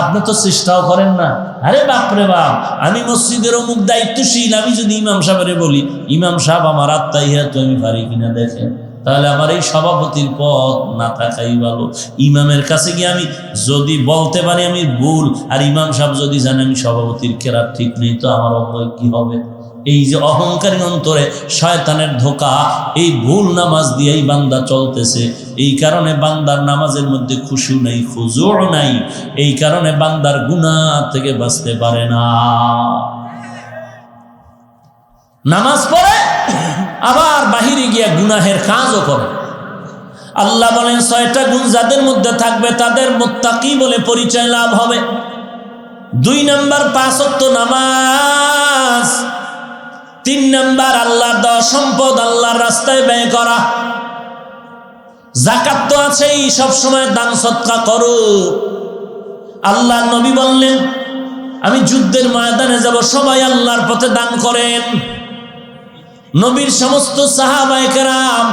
আপনি তো চেষ্টাও করেন না। আরে বাপরে বাপ, আমি মসজিদের অমুক দায়িত্বশীল, আমি যদি ইমাম সাহেবের বলি, ইমাম সাহেব আমার আত্মাহিয়াত আমি পারি কিনা দেখেন, তাহলে আমার এই সভাপতির পদ না থাকাই ভালো। ইমামের কাছে গিয়ে আমি যদি বলতে পারি আমি ভুল, আর ইমাম সাহেব যদি জানে আমি সভাপতির কেরাত ঠিক নেই, তো আমার অভয় কি হবে? এই যে অহংকারী অন্তরে শয়তানের ধোকা, এই ভুল নামাজ দিয়েই বান্দা চলতেছে। এই কারণে বান্দার নামাজের মধ্যে খুশু নাই, খুজুর নাই। এই কারণে বান্দার গুনাহ থেকে বাঁচতে পারে না। নামাজ পড়ে আবার বাহিরে গিয়া গুনাহের কাজও করে। আল্লাহ বলেন 6টা গুণ যাদের মধ্যে থাকবে তাদের মুত্তাকি বলে পরিচয় লাভ হবে। 2 নম্বর 5 ওয়াক্ত নামাজ। 3 নম্বর আল্লাহর দেওয়া সম্পদ আল্লাহর রাস্তায় ব্যয় করা। যাকাত তো আছেই, সবসময় দান সদকা করো। আল্লাহ নবী বললেন, আমি যুদ্ধের ময়দানে যাব, সবাই আল্লাহর পথে দান করেন। নবীর সমস্ত সাহাবায়ে কেরাম,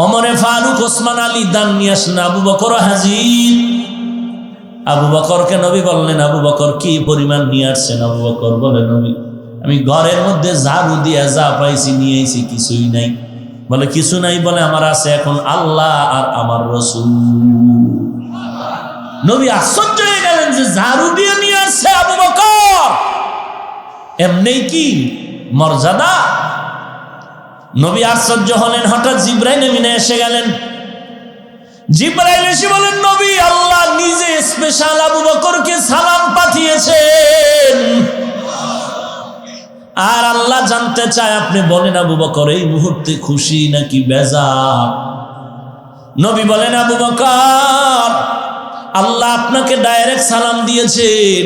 ওমরে ফারুক, ওসমান আলী দান নিয়ে আসলেন। আবু বকর হাজির। আবু বকরকে নবী বললেন, আবু বকর কি পরিমাণ নিয়ে আসছেন? আবু বকর বলে, নবী আমি ঘরের মধ্যে ঝাড়ু দিয়া যা পাইছি নিয়ে আইছি, কিছুই নাই। বলে কিছু নাই? বলে আমার আছে এখন আল্লাহ আর আমার রাসূল। নবী আশ্চর্য হয়ে গেলেন যে ঝাড়ু দিয়ে নিয়ে আসছে আবু বকর, এমনি কি মর্যাদা? নবী আশ্চর্য হলেন। হঠাৎ জিবরাইল আমিনে এসে গেলেন। জিবরাইল এসে বলেন, নবী আল্লাহ নিজে স্পেশাল আবু বকরকে সালাম পাঠিয়েছেন, আর আল্লাহ জানতে চায় আপনি বলেন আবু বকর এই মুহূর্তে খুশি নাকি বেজার? নবী বলেন, আবু বকর আল্লাহ আপনাকে ডাইরেক্ট সালাম দিয়েছেন,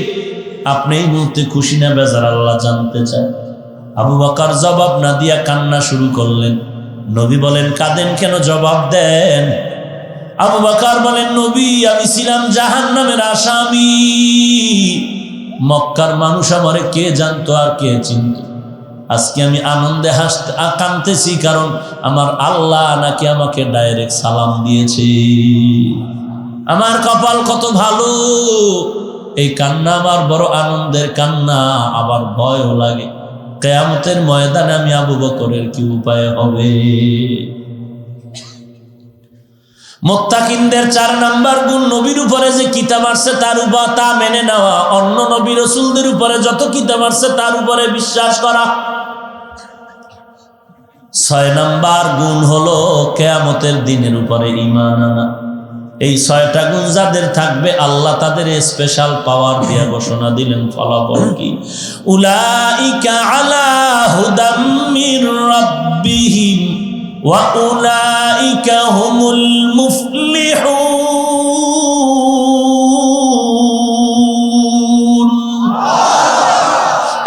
আপনি এই মুহূর্তে খুশি না বেজার আল্লাহ জানতে চায়। আবু বকর জবাব না দিয়া কান্না শুরু করলেন। নবী বলেন, কাঁদেন কেন? জবাব দেন। আবু বকর বলেন, নবী আমি ছিলাম জাহান্নামের আসামি। মক্কার মানুষ আমারে কে জানতো আর কে চিনত? আজকে আমি আনন্দে হাসতে কাঁদতেছি, কারণ আমার আল্লাহ নাকি আমাকে ডাইরেক্ট সালাম দিয়েছে। আমার কপাল কত ভালো। এই কান্না আমার বড় আনন্দের কান্না, আবার ভয়ও লাগে কিয়ামতের ময়দানে আমি আবু বকরের কি উপায় হবে। মুত্তাকিনদের 4 নাম্বার গুণ, নবীর উপরে যে কিতাব আসছে তার উপর তা মেনে নেওয়া, অন্য নবী রাসূলদের উপরে যত কিতাব আসছে তার উপরে বিশ্বাস করা। 6 নাম্বার গুণ হলো কিয়ামতের দিনের উপরে ঈমান আনা। এই 6টা গুণ যাদের থাকবে আল্লাহ তাদের স্পেশাল পাওয়ার দিয়ে ঘোষণা দিলেন। ফলাফল কি? উলাইকা আলা হুদাম মির রাব্বিহিম ওয়া উলাইকা হুমুল মুফলিহুন।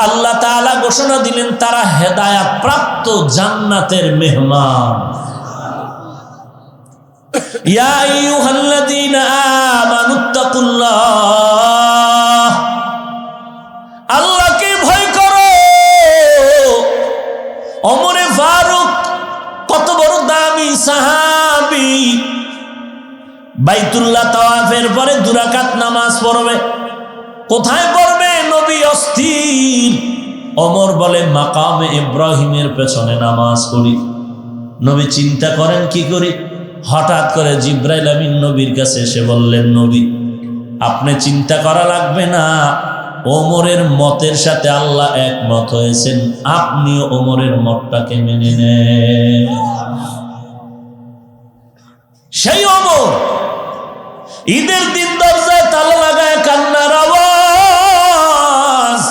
আল্লাহ তাআলা ঘোষণা দিলেন তারা হেদায়েত প্রাপ্ত জান্নাতের মেহমান। ইয়া আইয়ুহাল্লাযীনা আমানুত্তাকুল্লাহ, আল্লাহকে ভয় করো। ওমরে ফারুক কত বড় দামি সাহাবী, বাইতুল্লাহ তাওয়াফের পরে 2 রাকাত নামাজ পড়বে। কোথায় পড়বে? নবী অস্থির। ওমর বলে মাকামে ইব্রাহিমের পেছনে নামাজ পড়ি। নবী চিন্তা করেন কি করি। হঠাৎ করে জিবরাইল আমিন নবীর কাছে এসে বললেন, নবী আপনি চিন্তা করা লাগবে না, ওমরের মতের সাথে আল্লাহ একমত হয়েছেন, আপনিও ওমরের মতটাকে মেনে নেন। সেই ওমর ঈদের দিন দরজায় তালা লাগায় কান্নার আওয়াজ।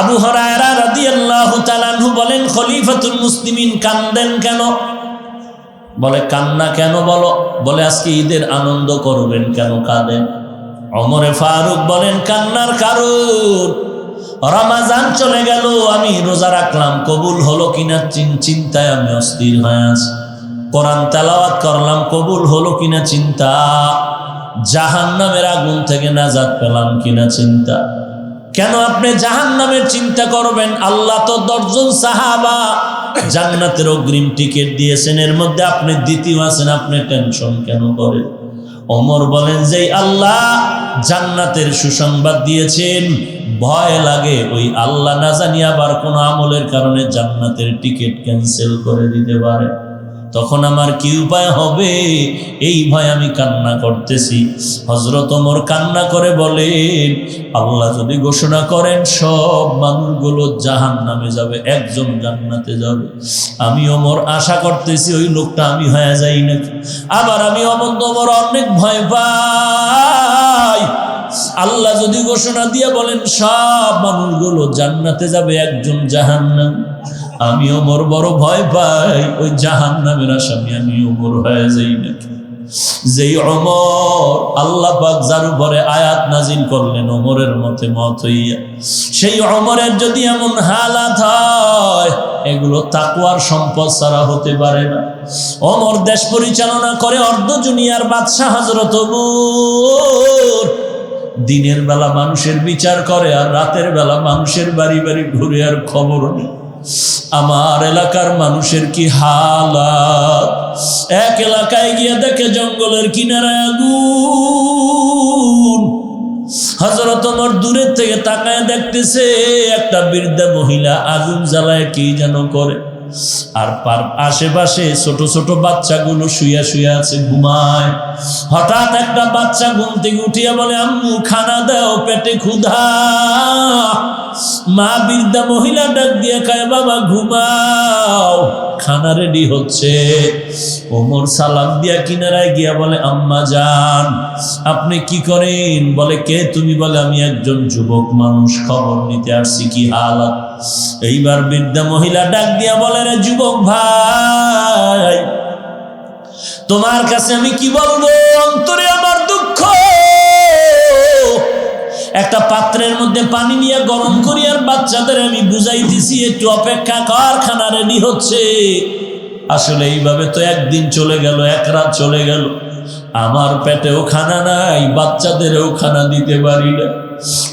আবু হুরায়রা রাদিয়াল্লাহু তাআলা আনহু বলেন, খলিফাতুল মুসলিমিন কান্দেন কেন? বলে কান্না কেন বলো? বলে আজকে ঈদের আনন্দ করবেন, কেন কাঁদেন? ওমরে ফারুক বলেন কান্নার কারণ রমাজান চলে গেল, আমি রোজা রাখলাম, কবুল হলো কিনা চিন্তায় আমি অস্থির হয়ে আছি। কোরআন তেলাওয়াত করলাম, কবুল হলো কিনা চিন্তা। জাহান্নামের আগুন থেকে নাজাত পেলাম কিনা চিন্তা। কেন আপনি জাহান্নামের চিন্তা করবেন? আল্লাহ তো 10 জন সাহাবা জান্নাতের অগ্রিম টিকিট দিয়েছেন, এর মধ্যে আপনি দ্বিতীয় আছেন, আপনি টেনশন কেন করেন? ওমর বলেন যে আল্লাহ জান্নাতের সুসংবাদ দিয়েছেন, ভয় লাগে ওই আল্লাহ না জানি আবার কোন আমলের কারণে জান্নাতের টিকিট ক্যান্সেল করে দিতে পারে। তখন আমার কি উপায় হবে, এই ভয় আমি কান্না করতেছি। হযরত ওমর কান্না করে বলেন, আল্লাহ যদি ঘোষণা করেন সব মানুষগুলো জাহান্নামে যাবে, একজন জান্নাতে যাবে, আমি ওমর আশা করতেছি ওই লোকটা আমি হয়ে যাই নাকি। আবার আমি ওমর অনেক ভয় পাই, আল্লাহ যদি ঘোষণা দিয়ে বলেন সব মানুষগুলো জান্নাতে যাবে, একজন জাহান্নাম, আমি ওমর বড় ভয় পাই ওই জাহান্নামের আসামি আমি ওমর হয়ে যাই নাকি। যেই ওমর আল্লাহ পাক যার উপরে আয়াত নাজিল করলেন ওমরের মতে মত হইয়া, সেই ওমরের যদি এমন হালাত হয়, এগুলো তাকওয়ার সম্পদ ছাড়া হতে পারে না। ওমর দেশ পরিচালনা করে অর্ধ দুনিয়ার বাদশা হযরত ওমর। দিনের বেলা মানুষের বিচার করে আর রাতের বেলা মানুষের বাড়ি বাড়ি ঘুরে আর খবর নেই। আমার এলাকার মানুষের কি হালাত, এক এলাকায় গিয়ে দেখে জঙ্গলের কিনারায় আগুন। হযরত ওমর দূরের থেকে তাকায় দেখতেছে একটা বৃদ্ধা মহিলা আগুন জ্বালায় কি যেন করে, আর আশেপাশে ছোট ছোট বাচ্চাগুলো শুয়া শুয়া আছে, ঘুমায়। হঠাৎ একটা বাচ্চা ঘুম থেকে উঠিয়া বলে, আম্মু খানা দাও, পেটে ক্ষুধা। মা বৃদ্ধা মহিলা ডাক দিয়ে কয়, বাবা ঘুমাও, খানা রেডি হচ্ছে। ওমর সালাম দিয়া কিনারায় গিয়া বলে, আম্মা জান আপনি কি করেন? বলে কে তুমি? বলে আমি একজন যুবক মানুষ, খবর নিতে আসছি কি হালাত। এইবার বৃদ্ধা মহিলা ডাক দিয়া বলে, রে যুবক ভাই, তোমার কাছে আমি কি বলবো, অন্তরে আমার দুঃখ। একটা পাত্রের মধ্যে পানি নিয়ে গরম করি আর বাচ্চাদের আমি বুঝাইতেছি একটু অপেক্ষা কর, খানা রেডি হচ্ছে। আসলে এইভাবে তো একদিন চলে গেল, এক রাত চলে গেল, আমার পেটেও খানা নাই, বাচ্চাদেরও খানা দিতে পারি না।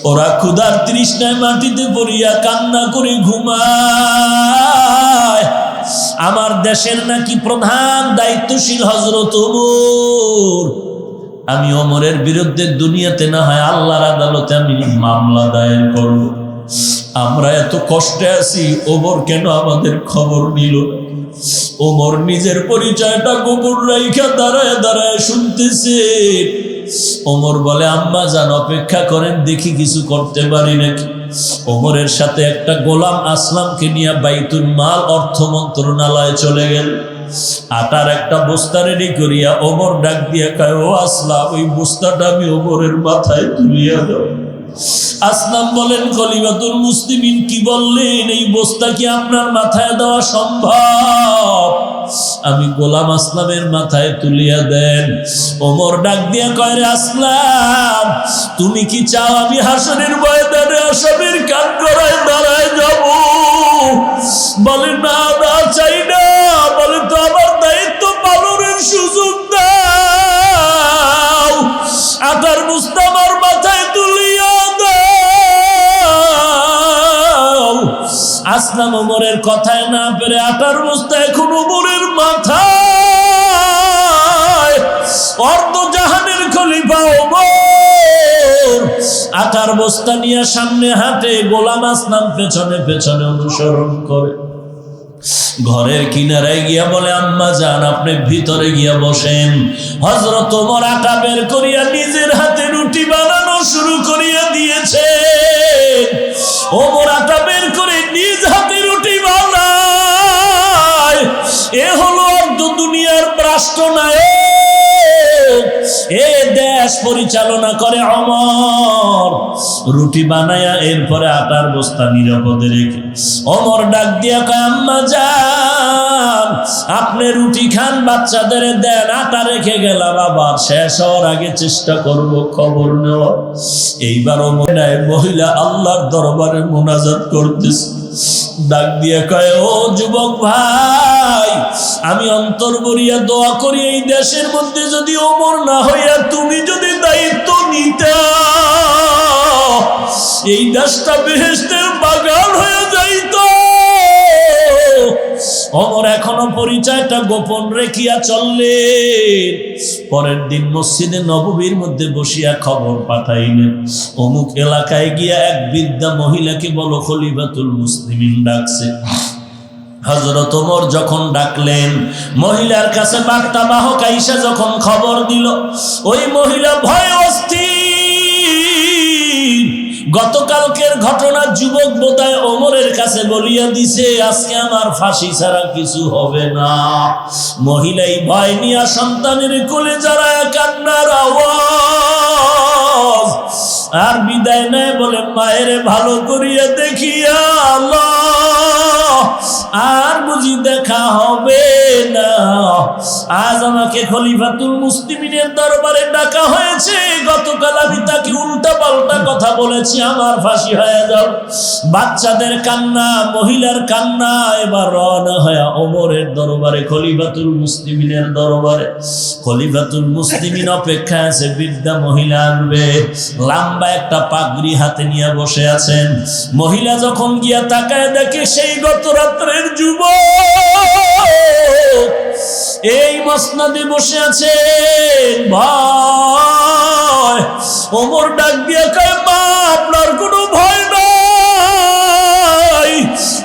ওরা ক্ষুধার তৃষ্ণায় মাটিতে পড়িয়া কান্না করে ঘুমায়। আমার দেশের নাকি প্রধান দায়িত্বশীল হযরত ওমর, আমি ওমরের বিরুদ্ধে দুনিয়াতে না হয় আল্লাহর আদালতে আমি মামলা দায়ের করব। আমরা এত কষ্টে আছি, ওমর কেন আমাদের খবর নিল? ওমর নিজের পরিচয়টা গোপন রাইখা দাঁড়ায় দাঁড়ায় শুনতেছে। ওমর বলে, আম্মা জান অপেক্ষা করেন, দেখি কিছু করতে পারি নাকি। ওমরের সাথে একটা গোলাম আসলামকে নিয়ে বাইতুল মাল অর্থ মন্ত্রণালয়ে চলে গেল। আটার একটা বস্তা রেডি করিয়া ওমর ডাক দিয়া কয়, ও আসলাম, ওই বস্তাটা আমি ওমরের মাথায় তুলিয়া দাও। আসলাম বলেন, খলিফাতুল মুসলিমিন কি বললেন? এই বস্তা কি আপনার মাথায় দেওয়া সম্ভব? আমি গোলাম আসলামের মাথায় তুলিয়া দেন। ওমর ডাক দিয়া কয়, রে আসলাম, তুমি কি চাও আমি হাসরের ময়দানে আসামির কাঠগড়ায় দাঁড়ায় যাব? বলে, না না, চাই না। বলে, তো আমার দায়িত্ব পালনের সুযোগ দাও। আটার বস্তা আমার মাথায় তুলিয়া দাও। আসলাম ওমরের কথায় না পেরে আটার বস্তা এখন ওমরের মাথায়। অর্ধ জাহানের খলিফা ওমর আটার বস্তা নিয়ে সামনে হাঁটে, গোলাম আসলাম পেছনে পেছনে অনুসরণ করে। ঘরের কিনারায় গিয়া বলে, আম্মা জান, আপনি ভিতরে গিয়া বসেন। হযরত ওমর আটা বের করিয়া নিজের হাতে রুটি বানানো শুরু করিয়া দিয়েছে। ওমর আটা বের করে নিজ হাতে রুটি বানায়। এ হলো অর্ধ দুনিয়ার রাষ্ট্রনায়ক, এ দেশ পরিচালনা করে ওমর। রুটি বানায়া এরপরে আটার বস্তা নিরাপদে রেখে ওমর ডাক দিয়া কয়, আম্মা জান, আপনি রুটি খান, বাচ্চাদের দেন, আটা রেখে গেলাম, আবার শেষ হওয়ার আগে চেষ্টা করব খবর নেওয়া। এইবার মহিলা আল্লাহর দরবারে মোনাজাত করতেছে। ডাক দিয়া কয়, ও যুবক ভাই, আমি অন্তর ভরিয়া দোয়া করি, এই দেশের মধ্যে যদি ওমর না হইয়া তুমি যদি দায়িত্ব নিতে, এই দেশটা বেহেশতের বাগান হয়ে যাইত। ওমর এখনো পরিচয়টা গোপন রেখিয়া চললেন। পরের দিন মসজিদে নববীর মধ্যে বসিয়া খবর পাঠাইলেন, অমুক এলাকায় গিয়া এক বৃদ্ধা মহিলাকে বলো খলিফাতুল মুসলিমিন ডাকছে। হযরত ওমর যখন ডাকলেন, মহিলার কাছে বার্তা বাহক আইসা যখন খবর দিল, ওই মহিলা ভয় অস্থির। গতকালকের ঘটনা যুবক বোধহয় ওমরের কাছে বলিয়া দিছে, আজকে আমার ফাঁসি ছাড়া কিছু হবে না। মহিলাই ভয় নিয়া সন্তানের কোলে জড়ায়া কান্নার আওয়াজ আর বিদায় নেয়। বলে, মায়ের ভালো করিয়া দেখিয়া আল্লাহ, আর বুঝি দেখা হবে না। আজ আমাকে খলিফাতুল মুসলিমিনের দরবারে ডাকা হয়েছে। গতকাল আমি তাকে উল্টা পাল্টা কথা বলেছি, আমার ফাঁসি হয়ে যাও। বাচ্চাদের কান্না, মহিলার কান্না। এবার রওনা হয়ে ওমরের দরবারে, খলিফাতুল মুসলিমিনের দরবারে। খলিফাতুল মুসলিমিন অপেক্ষা আছে, বৃদ্ধা মহিলা আনবে। লম্বা একটা পাগড়ি হাতে নিয়ে বসে আছেন। মহিলা যখন গিয়া তাকায় দেখে সেই গত রাত্রের যুবক এই মসনদে বসে আছেন। ভয়। ওমর ডাক দিয়া কয়, মা, আপনার কোনো ভয় নাই।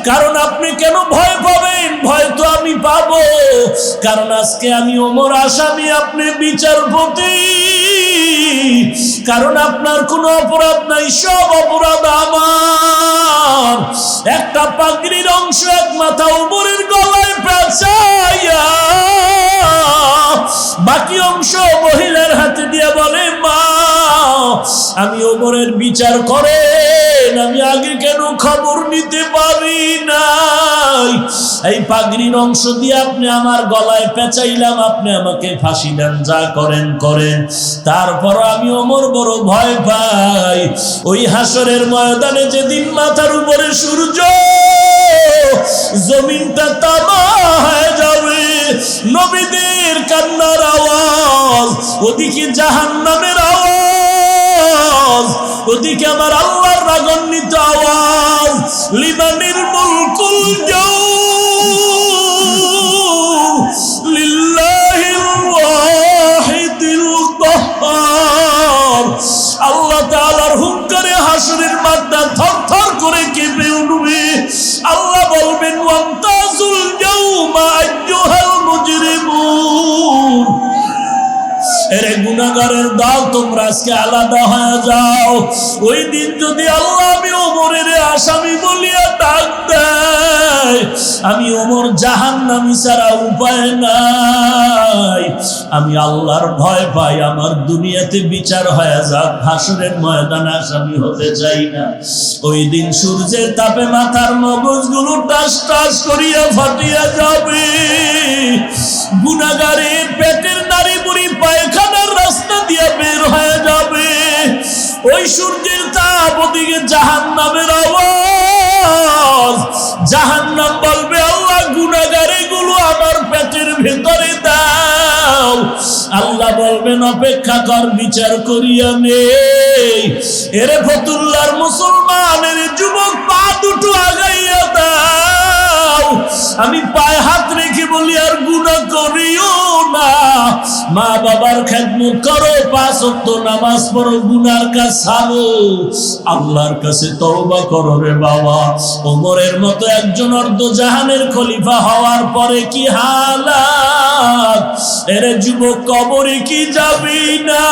কারণ আপনি কেন ভয় পাবেন? ভয় তো আমি পাবো, কারণ আজকে আমি ওমর আসামি, আপনি বিচারপতি। কারণ আপনার কোনো অপরাধ নাই, সব অপরাধ আমার। একটা পাগড়ির অংশ এক মাথা ওমরের গলায় পেঁচাইয়া বাকি অংশ মহিলার হাতে দিয়ে বলে, মা, আমি ওমরের বিচার করেন, আমি আগে কেন খবর নিতে পারি নাই? এই পাগড়ির অংশ দিয়ে আপনি আমার গলায় পেঁচাইলাম, আপনি আমাকে ফাঁসি দেন, যা করেন করেন। তারপর আমি ওমর বড় ভয় পাই, ওই হাসরের ময়দানে যেদিন মাথার উপরে সূর্য, জমিনটা তামা হয়ে যাবে, নবীদের কান্নার আওয়াজ, ওদিকে জাহান্নামের আওয়াজ, ওদিকে আমার আল্লাহর রাগান্বিত আওয়াজ। লিমানিল মুলকুল ইয়াউম লিল্লাহিল ওয়াহিদিল কাহ্হার। আল্লাহ তাআলার হুঙ্কারে হাসরের মাঠটা থরথর করে কেঁপে উঠবে। আল্লাহ বলবেন, ওয়ামতাজুল ইয়াউমা আইয়ুহাল মুজরিমুন। এরে গুনাহগারের দল, তোমরা আজকে আলাদা হয়ে যাও। ওই দিন যদি আল্লাহ আমি ওমরের আসামি বলিয়া ডাক দেয়, আমি ওমর জাহান্নামী ছাড়া উপায় নাই। আমি আল্লাহর ভয় পাই, আমার দুনিয়াতে বিচার হয়ে যাক, হাসরের ময়দানে আসামি হতে চাই না। ওই দিন সূর্যের তাপে মাথার মগজগুলো টাস টাস করিয়া ফাটিয়া যাবে, গুনাহগারের পেটের নাড়ি বুড়ি পায়খানার রাস্তা দিয়ে বের হয়ে যাবে। ওই সূর্যের তাপ, ওদিকে জাহান্নামের আওয়াজ। জাহান্নাম বলবে, আল্লাহ গুনাহগারে গুলো আমার পেটের ভেতরে দাও। আল্লাহ বলবেন, অপেক্ষা কর, বিচার করিয়া নেই। এরে ফতুল্লার মুসলমানের যুবক, পা দুটো আগাইয়া দাও। আমি পায়ে হাত রেখে বলি, আর গুনাহ করিও না। মা বাবার খেদমত করো, 5 ওয়াক্ত নামাজ পড়ো, গুনার কাজ ছাড়ো, আল্লাহর কাছে তওবা করো রে বাবা। ওমরের মতো একজন অর্ধজাহানের খলিফা হওয়ার পরে কি হালাত! এরে যুবক, কবরে কি যাবি না?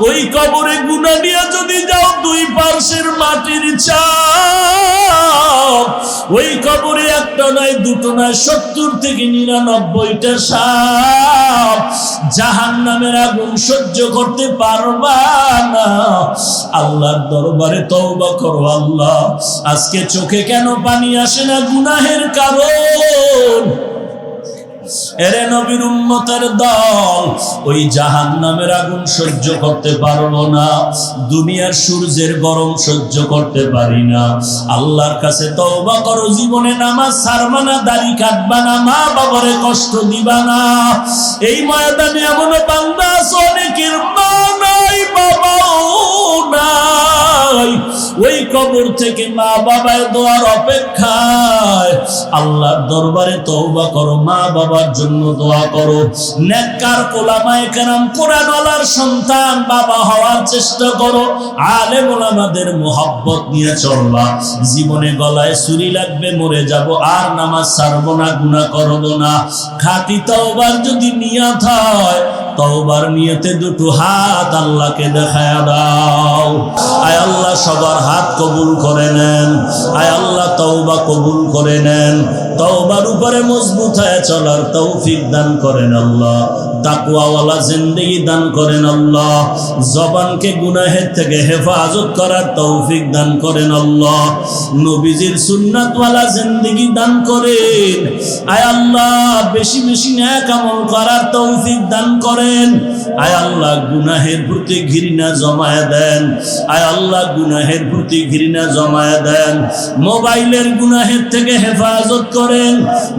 ওই কবরে গুনাহ নিয়ে যদি যাও, 2 পার্শ্বের মাটির চাপ। ওই কবরে একটা নয়, দুটো নয়, 70 থেকে 99টা সাপ। জাহান্নামের আগুন সহ্য করতে পারবা না। আল্লাহর দরবারে তওবা করো। আল্লাহ, আজকে চোখে কেন পানি আসে না? গুনাহের কারণ। এরে নবীর উম্মতের দল, ওই জাহান্নামের আগুন সহ্য করতে পারলো না, দুনিয়ার সূর্যের গরম সহ্য করতে পারি না। আল্লাহর কাছে তওবা করো, জীবনে নামাজ ছাড়বা না, দাড়ি কাটবা না, মা বাবারে কষ্ট দিবা না। এই ময়দানে এমন বান্দা আছে, অনেকের মা নাই, বাবাও নাই। ওই কবর থেকে মা বাবার দোয়ার অপেক্ষায়। আল্লাহর দরবারে তওবা করো, মা বাবার জন্য দোয়া করো। নেককার ওলামায়ে কেরাম, কোরআনওয়ালার সন্তান, বাবা হওয়ার চেষ্টা করো। আলেম ওলামাদের মোহাব্বত নিয়ে চলবা। জীবনে গলায় ছুরি লাগবে, মরে যাব, আর নামাজ ছাড়বো না, গুনাহ করবো না। খাঁটি তওবার যদি নিয়ত হয়, তওবার নিয়তে দুটো হাত আল্লাহকে দেখায়া দাও। আয় আল্লাহ, সবার হাত কবুল করে নেন। আয় আল্লাহ, তওবা কবুল করে নেন। তওবার উপরে মজবুত হয়ে চলার তৌফিক দান করেন আল্লাহ। তাকওয়াওয়ালা জিন্দেগি দান করেন আল্লাহ। জবানকে গুনাহের থেকে হেফাজত করার তৌফিক দান করেন আল্লাহ। নবীজির সুন্নাতওয়ালা জিন্দেগি দান করেন। আয় আল্লাহ, বেশি বেশি নেক আমল করার তৌফিক দান করেন। আয় আল্লাহ, গুনাহের প্রতি ঘৃণা জমায়ে দেন। আয় আল্লাহ, গুনাহের প্রতি ঘৃণা জমায়ে দেন। মোবাইলের গুনাহের থেকে হেফাজত করেন।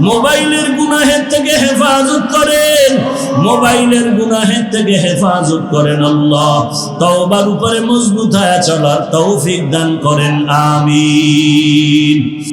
মোবাইলের গুনাহের থেকে হেফাজত করেন। মোবাইলের গুনাহের থেকে হেফাজত করেন আল্লাহ। তওবার উপরে মজবুত হয়ে চলার তৌফিক দান করেন। আমিন।